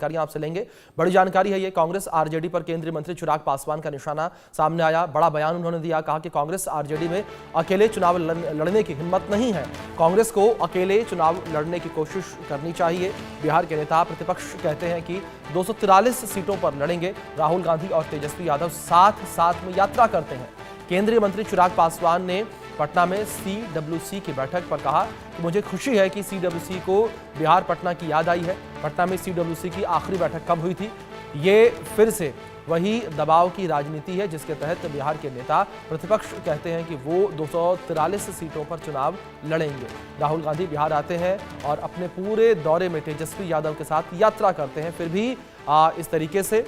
जानकारियां आपसे लेंगे। बड़ी जानकारी है ये, कांग्रेस आरजेडी पर केंद्रीय मंत्री चिराग पासवान का निशाना सामने आया। बड़ा बयान उन्होंने दिया, कहा कि कांग्रेस आरजेडी में अकेले चुनाव लड़ने की हिम्मत नहीं है, कांग्रेस को अकेले चुनाव लड़ने की कोशिश करनी चाहिए। बिहार के नेता प्रतिपक्ष कहते हैं कि 243 सीटों पर लड़ेंगे। राहुल गांधी और तेजस्वी यादव साथ साथ में यात्रा करते हैं। केंद्रीय मंत्री चिराग पासवान ने पटना में CWC की बैठक पर कहा कि मुझे खुशी है कि CWC को बिहार पटना की याद आई है। पटना में CWC की आखिरी बैठक कब हुई थी? ये फिर से वही दबाव की राजनीति है जिसके तहत बिहार के नेता प्रतिपक्ष कहते हैं कि वो 243 सीटों पर चुनाव लड़ेंगे। राहुल गांधी बिहार आते हैं और अपने पूरे दौरे में तेजस्वी यादव के साथ यात्रा करते हैं। फिर भी इस तरीके से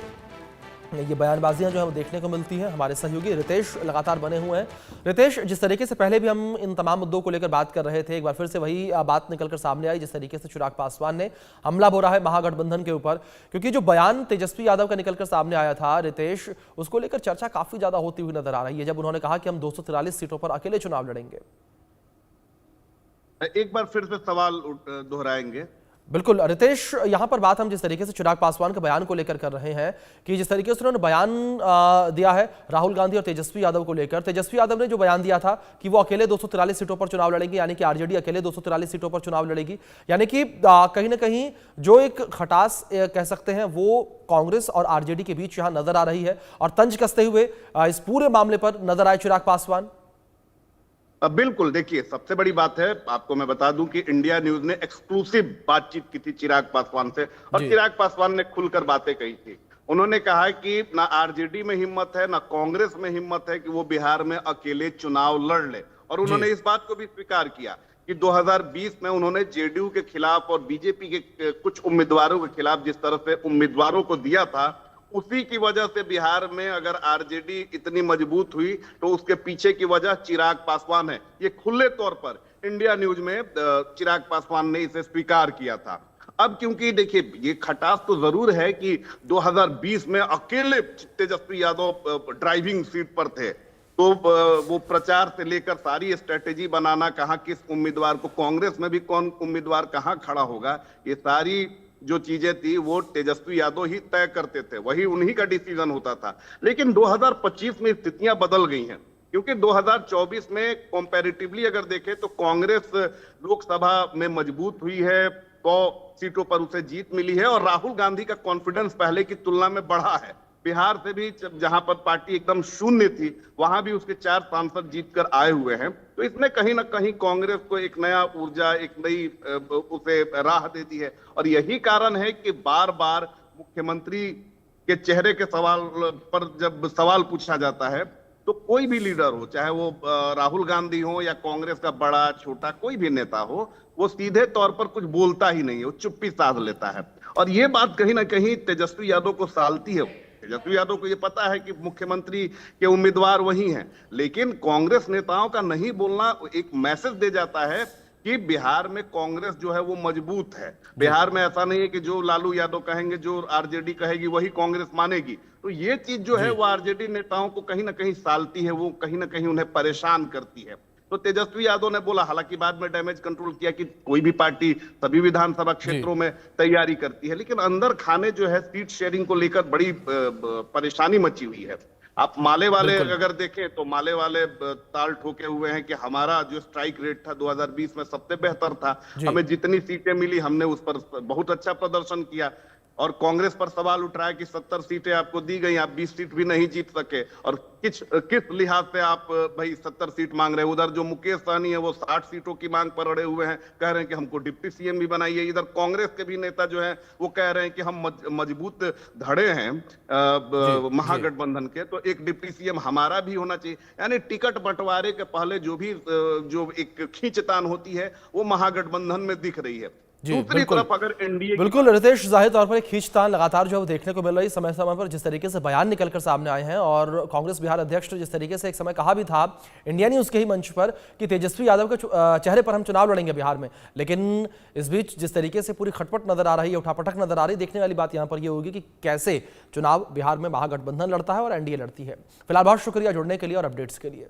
ये बयानबाजियां जो है वो देखने को मिलती हैं। हमारे सहयोगी रितेश लगातार बने हुए हैं। रितेश, जिस तरीके से पहले भी हम इन तमाम मुद्दों को लेकर बात कर रहे थे, एक बार फिर से वही बात निकलकर सामने आई जिस तरीके से चिराग पासवान ने हमला बोला है महागठबंधन के ऊपर, क्योंकि जो बयान तेजस्वी यादव का निकलकर सामने आया था रितेश, उसको लेकर चर्चा काफी ज्यादा होती हुई नजर आ रही है जब उन्होंने कहा कि हम 243 सीटों पर अकेले चुनाव लड़ेंगे। एक बार फिर से सवाल दोहराएंगे? बिल्कुल रितेश, यहां पर बात हम जिस तरीके से चिराग पासवान के बयान को लेकर कर रहे हैं कि जिस तरीके से उन्होंने बयान दिया है राहुल गांधी और तेजस्वी यादव को लेकर, तेजस्वी यादव ने जो बयान दिया था कि वो अकेले 243 सीटों पर चुनाव लड़ेंगे, यानी कि आरजेडी अकेले 243 सीटों पर चुनाव लड़ेगी, यानी कि कहीं ना कहीं जो एक खटास कह सकते हैं वो कांग्रेस और आरजेडी के बीच यहां नजर आ रही है और तंज कसते हुए इस पूरे मामले पर नजर आए चिराग पासवान। बिल्कुल, देखिए सबसे बड़ी बात है, आपको मैं बता दूं कि इंडिया न्यूज ने एक्सक्लूसिव बातचीत की थी चिराग पासवान से और चिराग पासवान ने खुलकर बातें कही थी। उन्होंने कहा कि ना आरजेडी में हिम्मत है ना कांग्रेस में हिम्मत है कि वो बिहार में अकेले चुनाव लड़ ले, और उन्होंने इस बात को भी स्वीकार किया कि 2020 में उन्होंने जेडीयू के खिलाफ और बीजेपी के कुछ उम्मीदवारों के खिलाफ जिस तरह से उम्मीदवारों को दिया था, उसी की वजह से बिहार में अगर आरजेडी इतनी मजबूत हुई तो उसके पीछे की वजह चिराग पासवान है। ये खुले तौर पर इंडिया न्यूज में चिराग पासवान ने इसे स्वीकार किया था। अब क्योंकि देखिए ये खटास तो जरूर है कि 2020 में अकेले तेजस्वी यादव ड्राइविंग सीट पर थे, तो वो प्रचार से लेकर सारी स्ट्रेटेजी बनाना, कहां किस उम्मीदवार को, कांग्रेस में भी कौन उम्मीदवार कहां खड़ा होगा, ये सारी जो चीजें थी वो तेजस्वी यादव ही तय करते थे, वही उन्हीं का डिसीजन होता था। लेकिन 2025 में स्थितियां बदल गई हैं, क्योंकि 2024 में कंपैरेटिवली अगर देखें तो कांग्रेस लोकसभा में मजबूत हुई है, 100 सीटों पर उसे जीत मिली है और राहुल गांधी का कॉन्फिडेंस पहले की तुलना में बढ़ा है। बिहार से भी जहां पर पार्टी एकदम शून्य थी वहां भी उसके 4 सांसद जीतकर आए हुए हैं, तो इसने कहीं ना कहीं कांग्रेस को एक नया ऊर्जा, एक नई उसे राह दे दी है। और यही कारण है कि बार बार मुख्यमंत्री के चेहरे के सवाल पर जब सवाल पूछा जाता है तो कोई भी लीडर हो, चाहे वो राहुल गांधी हो या कांग्रेस का बड़ा छोटा कोई भी नेता हो, वो सीधे तौर पर कुछ बोलता ही नहीं है, वो चुप्पी साध लेता है। और ये बात कहीं ना कहीं तेजस्वी यादव को सालती है। तेजस्वी यादव को ये पता है कि मुख्यमंत्री के उम्मीदवार वही हैं, लेकिन कांग्रेस नेताओं का नहीं बोलना एक मैसेज दे जाता है कि बिहार में कांग्रेस जो है वो मजबूत है। बिहार में ऐसा नहीं है कि जो लालू यादव कहेंगे, जो आरजेडी कहेगी वही कांग्रेस मानेगी। तो ये चीज जो है वो आरजेडी नेताओं को कहीं ना कहीं सालती है, वो कहीं ना कहीं उन्हें परेशान करती है। तो तेजस्वी यादव ने बोला, हालांकि बाद में डैमेज कंट्रोल किया कि कोई भी पार्टी सभी विधानसभा क्षेत्रों में तैयारी करती है, लेकिन अंदर खाने जो है सीट शेयरिंग को लेकर बड़ी परेशानी मची हुई है। आप माले वाले अगर देखें तो माले वाले ताल ठोके हुए हैं कि हमारा जो स्ट्राइक रेट था 2020 में सबसे बेहतर था, हमें जितनी सीटें मिली हमने उस पर बहुत अच्छा प्रदर्शन किया। और कांग्रेस पर सवाल उठ रहा है कि 70 सीटें आपको दी गई, आप 20 सीट भी नहीं जीत सके, और किस लिहाज से आप भाई 70 सीट मांग रहे हैं। उधर जो मुकेश सहनी है वो 60 सीटों की मांग पर अड़े हुए हैं, कह रहे हैं कि हमको डिप्टी सीएम भी बनाइए। इधर कांग्रेस के भी नेता जो है वो कह रहे हैं कि हम मजबूत धड़े हैं महागठबंधन के, तो एक डिप्टी सीएम हमारा भी होना चाहिए। यानी टिकट बंटवारे के पहले जो एक खींचतान होती है वो महागठबंधन में दिख रही है। दूसरी तरफ अगर एनडीए, बिल्कुल रितेश, जाहिर तौर पर एक खींचतान लगातार जो है देखने को मिल रही है समय समय पर, जिस तरीके से बयान निकलकर सामने आए हैं। और कांग्रेस बिहार अध्यक्ष जिस तरीके से एक समय कहा भी था इंडिया न्यूज के ही मंच पर कि तेजस्वी यादव के चेहरे पर हम चुनाव लड़ेंगे बिहार में, लेकिन इस बीच जिस तरीके से पूरी खटपट नजर आ रही है, उठापटक नजर आ रही है, देखने वाली बात यहाँ पर यह होगी कि कैसे चुनाव बिहार में महागठबंधन लड़ता है और एनडीए लड़ती है। फिलहाल बहुत शुक्रिया जुड़ने के लिए और अपडेट्स के लिए।